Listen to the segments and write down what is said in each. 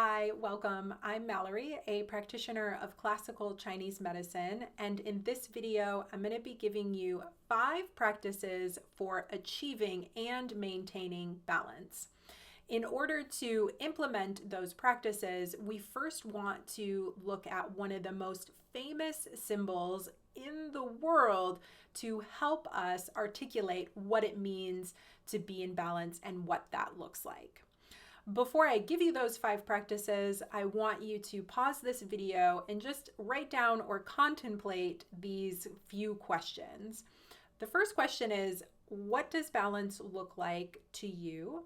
Hi, welcome. I'm Malerie, a practitioner of classical Chinese medicine, and in this video, I'm going to be giving you 5 practices for achieving and maintaining balance. In order to implement those practices, we first want to look at one of the most famous symbols in the world to help us articulate what it means to be in balance and what that looks like. Before I give you those 5 practices, I want you to pause this video and just write down or contemplate these few questions. The first question is, what does balance look like to you?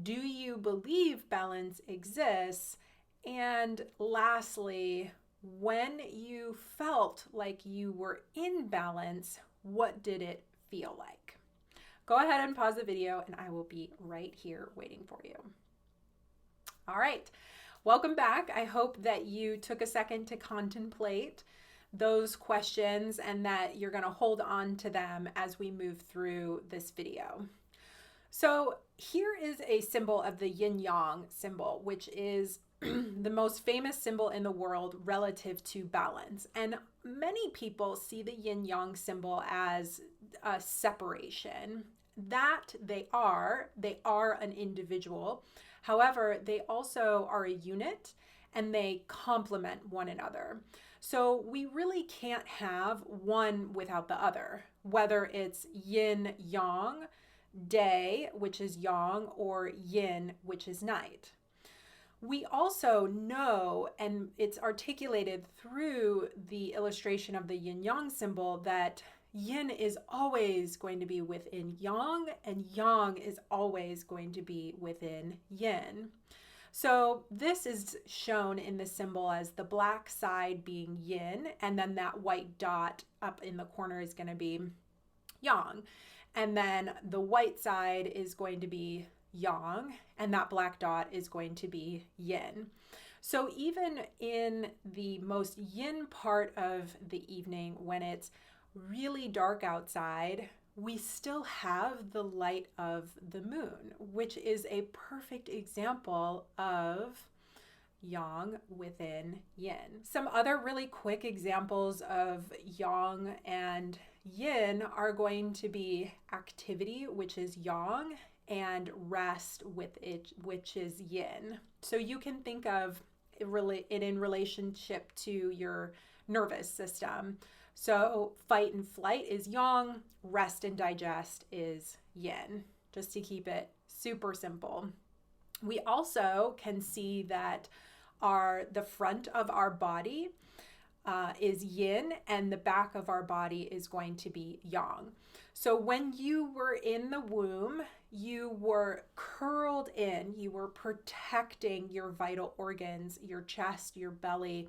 Do you believe balance exists? And lastly, when you felt like you were in balance, what did it feel like? Go ahead and pause the video and I will be right here waiting for you. All right, welcome back. I hope that you took a second to contemplate those questions and that you're going to hold on to them as we move through this video. So here is a symbol of the Yin Yang symbol, which is the most famous symbol in the world relative to balance. And many people see the Yin Yang symbol as a separation. That they are an individual. However, they also are a unit and they complement one another. So we really can't have one without the other, whether it's yin yang, day, which is yang, or yin, which is night. We also know, and it's articulated through the illustration of the yin yang symbol, that yin is always going to be within yang, and yang is always going to be within yin. So this is shown in the symbol as the black side being yin, and then that white dot up in the corner is going to be yang. And then the white side is going to be yang, and that black dot is going to be yin. So even in the most yin part of the evening, when it's really dark outside, we still have the light of the moon, which is a perfect example of yang within yin. Some other really quick examples of yang and yin are going to be activity, which is yang, and rest, which is yin. So you can think of it in relationship to your nervous system. So fight and flight is yang, rest and digest is yin, just to keep it super simple. We also can see that the front of our body is yin and the back of our body is going to be yang. So when you were in the womb, you were curled in, you were protecting your vital organs, your chest, your belly,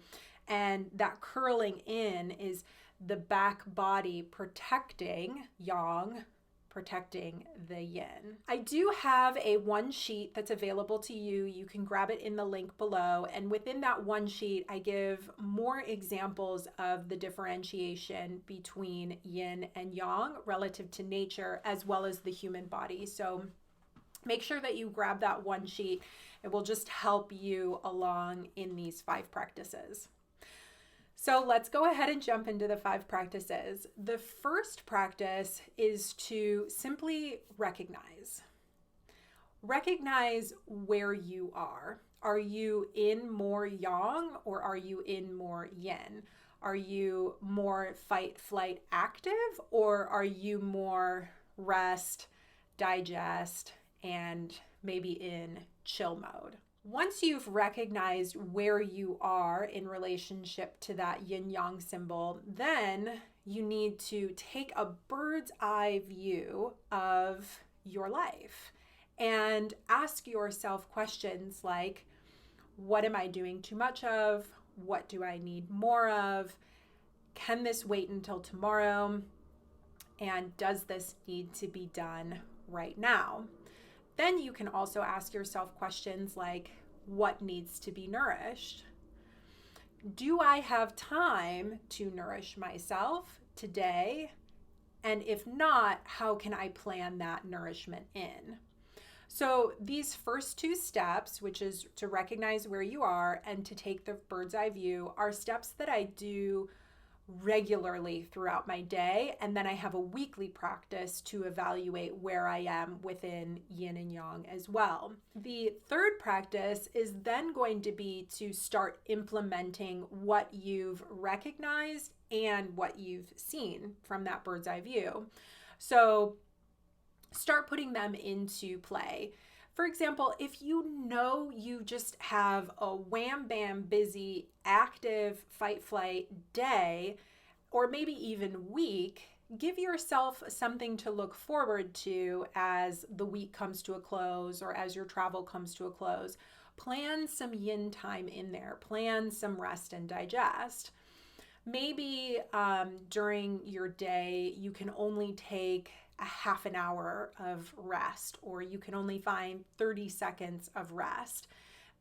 and that curling in is the back body protecting yang, protecting the yin. I do have a one sheet that's available to you. You can grab it in the link below. And within that one sheet, I give more examples of the differentiation between yin and yang relative to nature, as well as the human body. So make sure that you grab that one sheet. It will just help you along in these 5 practices. So let's go ahead and jump into the 5 practices. The first practice is to simply recognize. Recognize where you are. Are you in more yang or are you in more yin? Are you more fight, flight, active, or are you more rest, digest, and maybe in chill mode? Once you've recognized where you are in relationship to that yin-yang symbol, then you need to take a bird's eye view of your life and ask yourself questions like, what am I doing too much of? What do I need more of? Can this wait until tomorrow? And does this need to be done right now? Then you can also ask yourself questions like, what needs to be nourished? Do I have time to nourish myself today? And if not, how can I plan that nourishment in? So these first two steps, which is to recognize where you are and to take the bird's eye view, are steps that I do regularly throughout my day. And then I have a weekly practice to evaluate where I am within yin and yang as well. The third practice is then going to be to start implementing what you've recognized and what you've seen from that bird's eye view. So start putting them into play. For example, if you know you just have a wham bam busy, active fight flight day, or maybe even week, give yourself something to look forward to as the week comes to a close or as your travel comes to a close. Plan some yin time in there. Plan some rest and digest. Maybe during your day, you can only take a half an hour of rest, or you can only find 30 seconds of rest.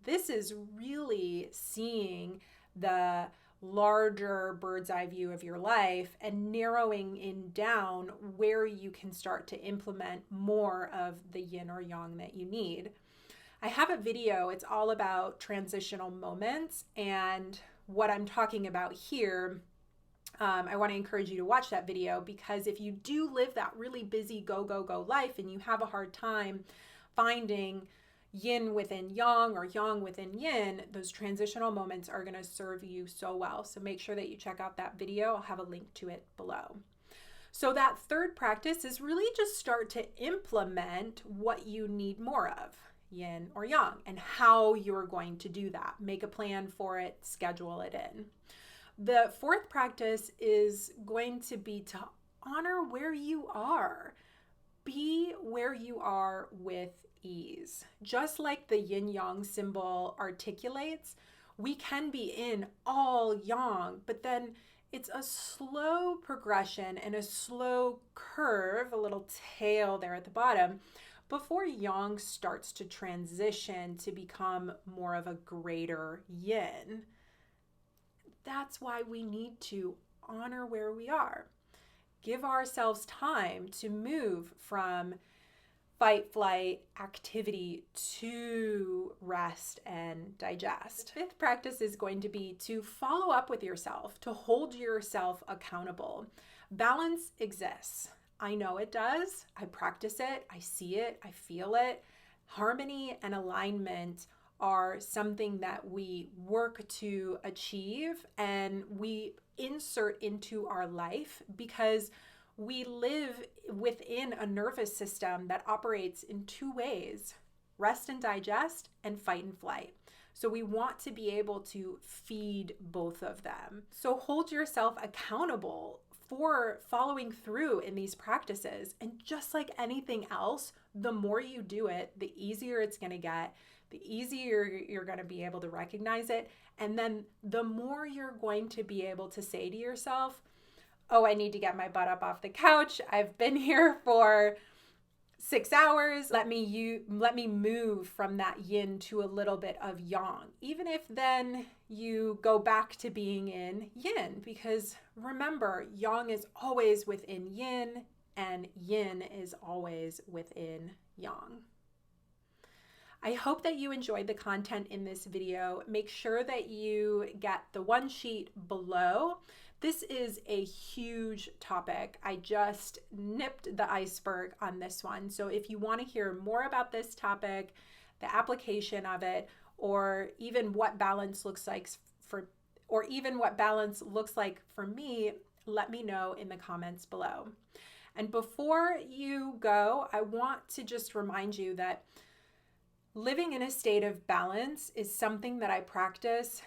This is really seeing the larger bird's eye view of your life and narrowing in down where you can start to implement more of the yin or yang that you need. I have a video, it's all about transitional moments, and what I'm talking about here, I want to encourage you to watch that video, because if you do live that really busy go, go, go life and you have a hard time finding yin within yang or yang within yin, those transitional moments are going to serve you so well. So make sure that you check out that video. I'll have a link to it below. So that third practice is really just start to implement what you need more of, yin or yang, and how you're going to do that. Make a plan for it, schedule it in. The fourth practice is going to be to honor where you are. Be where you are with ease. Just like the yin yang symbol articulates, we can be in all yang, but then it's a slow progression and a slow curve, a little tail there at the bottom, before yang starts to transition to become more of a greater yin. That's why we need to honor where we are. Give ourselves time to move from fight, flight, activity to rest and digest. The fifth practice is going to be to follow up with yourself, to hold yourself accountable. Balance exists. I know it does. I practice it. I see it. I feel it. Harmony and alignment are something that we work to achieve and we insert into our life because we live within a nervous system that operates in two ways: rest and digest and fight and flight. So we want to be able to feed both of them. So hold yourself accountable for following through in these practices. And just like anything else, the more you do it, the easier it's going to get, the easier you're going to be able to recognize it. And then the more you're going to be able to say to yourself, oh, I need to get my butt up off the couch. I've been here for 6 hours. Let me move from that yin to a little bit of yang. Even if then you go back to being in yin, because remember, yang is always within yin and yin is always within yang. I hope that you enjoyed the content in this video. Make sure that you get the one sheet below. This is a huge topic. I just nipped the iceberg on this one. So if you want to hear more about this topic, the application of it, or even what balance looks like for me, let me know in the comments below. And before you go, I want to just remind you that living in a state of balance is something that I practice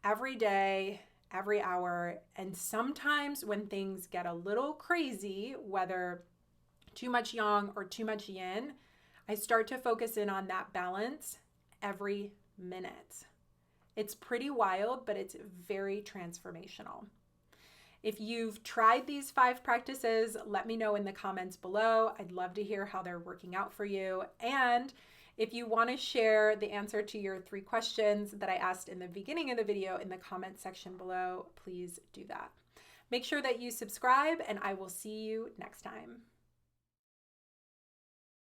every day, every hour, and sometimes when things get a little crazy, whether too much yang or too much yin, I start to focus in on that balance every minute. It's pretty wild, but it's very transformational. If you've tried these 5 practices, let me know in the comments below. I'd love to hear how they're working out for you. And if you want to share the answer to your 3 questions that I asked in the beginning of the video in the comment section below, please do that. Make sure that you subscribe, and I will see you next time.